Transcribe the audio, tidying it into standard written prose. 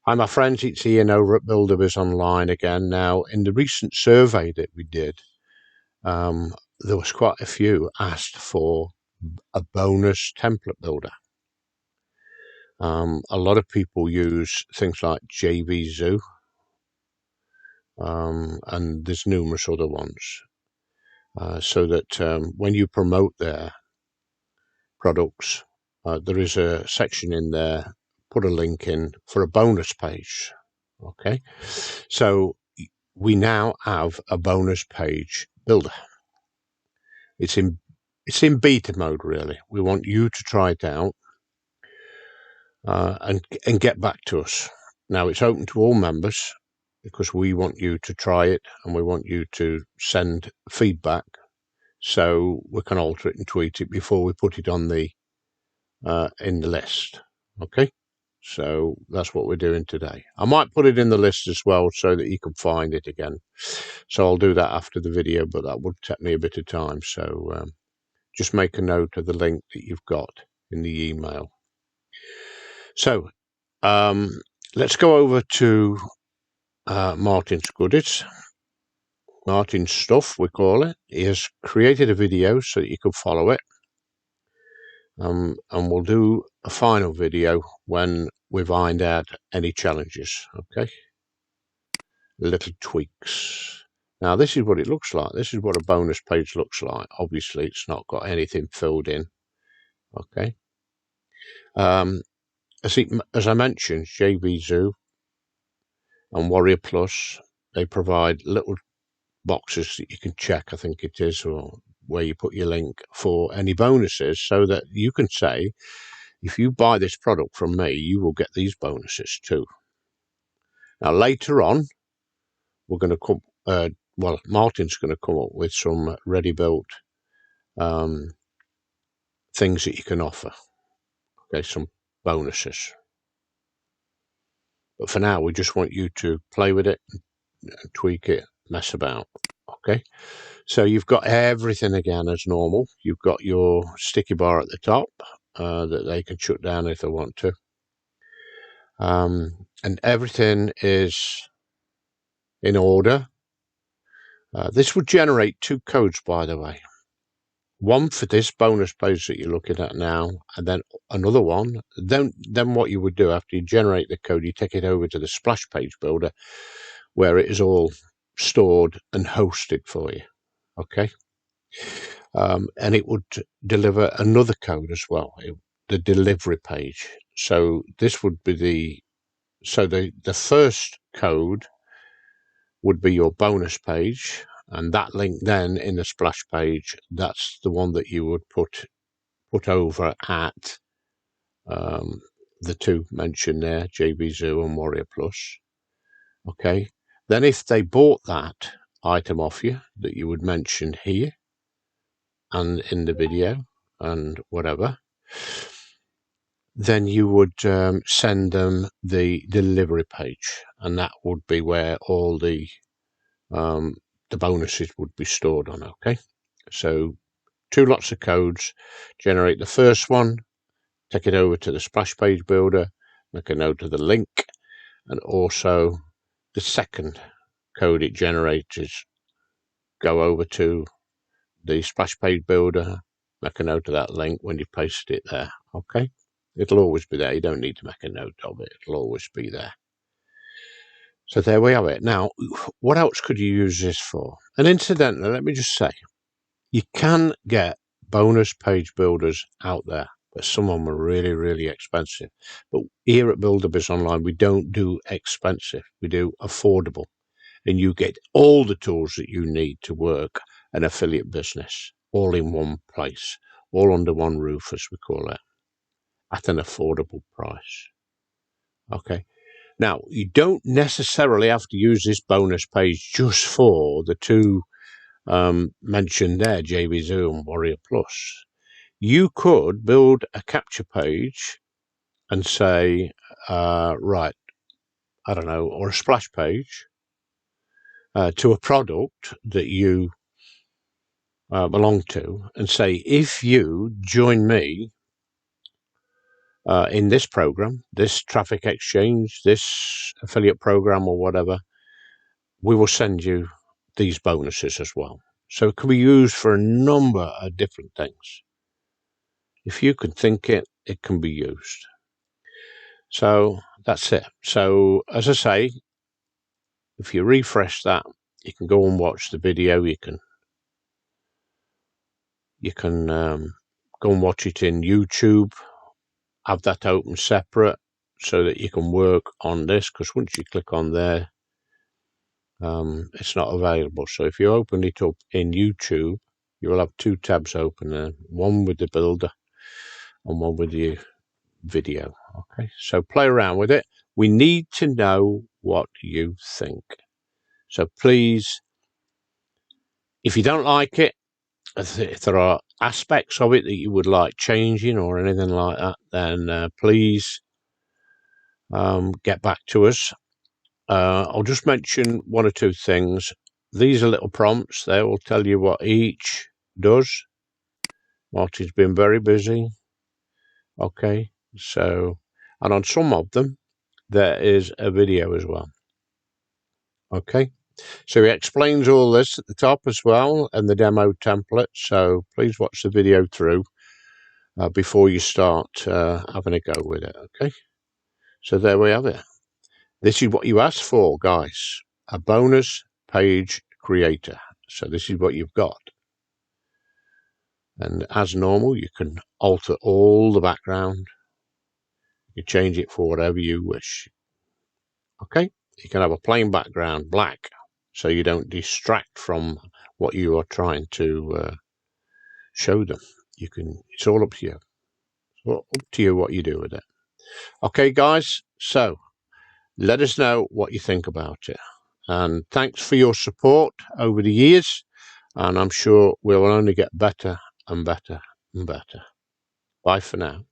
Hi my friends, it's Ian over at Buildabizonline again. Now, in the recent survey that we did, there was quite a few asked for a bonus template builder. A lot of people use things like JVZoo, and there's numerous other ones, so that when you promote their products, there is a section in there, put a link in for a bonus page. Okay, so we now have a bonus page builder. It's in beta mode, really. We want you to try it out and get back to us. Now, it's open to all members because we want you to try it and we want you to send feedback so we can alter it and tweak it before we put it on the in the list. Okay, so that's what we're doing today. I might put it in the list as well so that you can find it again. So I'll do that after the video, but that would take me a bit of time. So just make a note of the link that you've got in the email. So let's go over to Martin's goodies. Martin's stuff, we call it. He has created a video so that you can follow it. And we'll do a final video when we've ironed out any challenges. Okay, little tweaks. Now, this is what it looks like. This is what a bonus page looks like. Obviously, it's not got anything filled in. Okay. As I mentioned, JVZoo and Warrior Plus, they provide little boxes that you can check, I think it is, or where you put your link for any bonuses, so that you can say, if you buy this product from me, you will get these bonuses too. Now, later on, we're going to come, well, Martin's going to come up with some ready-built things that you can offer. Okay, some bonuses. But for now, we just want you to play with it, and tweak it, mess about. Okay, so you've got everything again as normal. You've got your sticky bar at the top that they can shut down if they want to. And everything is in order. This would generate 2 codes, by the way. One for this bonus page that you're looking at now, and then another one. Then what you would do after you generate the code, you take it over to the splash page builder, where it is all stored and hosted for you. Okay, and it would deliver another code as well, the delivery page. So this would be the first code would be your bonus page, and that link then in the splash page, that's the one that you would put over at the 2 mentioned there, JVZoo and Warrior Plus. Okay, then if they bought that item off you that you would mention here and in the video and whatever, then you would send them the delivery page, and that would be where all the bonuses would be stored on. Okay, so 2 lots of codes. Generate the first one, take it over to the splash page builder, make a note of the link, and also the second code it generates, go over to the splash page builder, make a note of that link when you pasted it there. Okay, it'll always be there. You don't need to make a note of it. It'll always be there. So there we have it. Now, what else could you use this for? And incidentally, let me just say, you can get bonus page builders out there, but some of them are really, really expensive. But here at Buildabizonline, we don't do expensive. We do affordable. And you get all the tools that you need to work an affiliate business, all in one place, all under one roof, as we call it, at an affordable price. Okay. Now, you don't necessarily have to use this bonus page just for the 2 mentioned there, JVZoo and Warrior Plus. You could build a capture page and say, right, I don't know, or a splash page to a product that you belong to, and say, if you join me in this program, this traffic exchange, this affiliate program or whatever, we will send you these bonuses as well. So it can be used for a number of different things. If you can think it, it can be used. So that's it. So as I say, if you refresh that, you can go and watch the video. You can go and watch it in YouTube. Have that open separate so that you can work on this, because once you click on there, it's not available. So if you open it up in YouTube, you will have two tabs open there, one with the builder and one with the video. Okay, so play around with it. We need to know what you think. So please, if you don't like it, if there are aspects of it that you would like changing or anything like that, then please get back to us. I'll just mention one or two things. These are little prompts. They will tell you what each does. Marty's been very busy. Okay, so, and on some of them, there is a video as well. Okay, so he explains all this at the top as well and the demo template. So please watch the video through before you start having a go with it. Okay, so there we have it. This is what you asked for, guys. A bonus page creator. So this is what you've got. And as normal, you can alter all the background. You change it for whatever you wish. Okay, you can have a plain background, black, so you don't distract from what you are trying to show them. You can. It's all up to you. It's all up to you what you do with it. Okay, guys. So let us know what you think about it. And thanks for your support over the years. And I'm sure we'll only get better and better and better. Bye for now.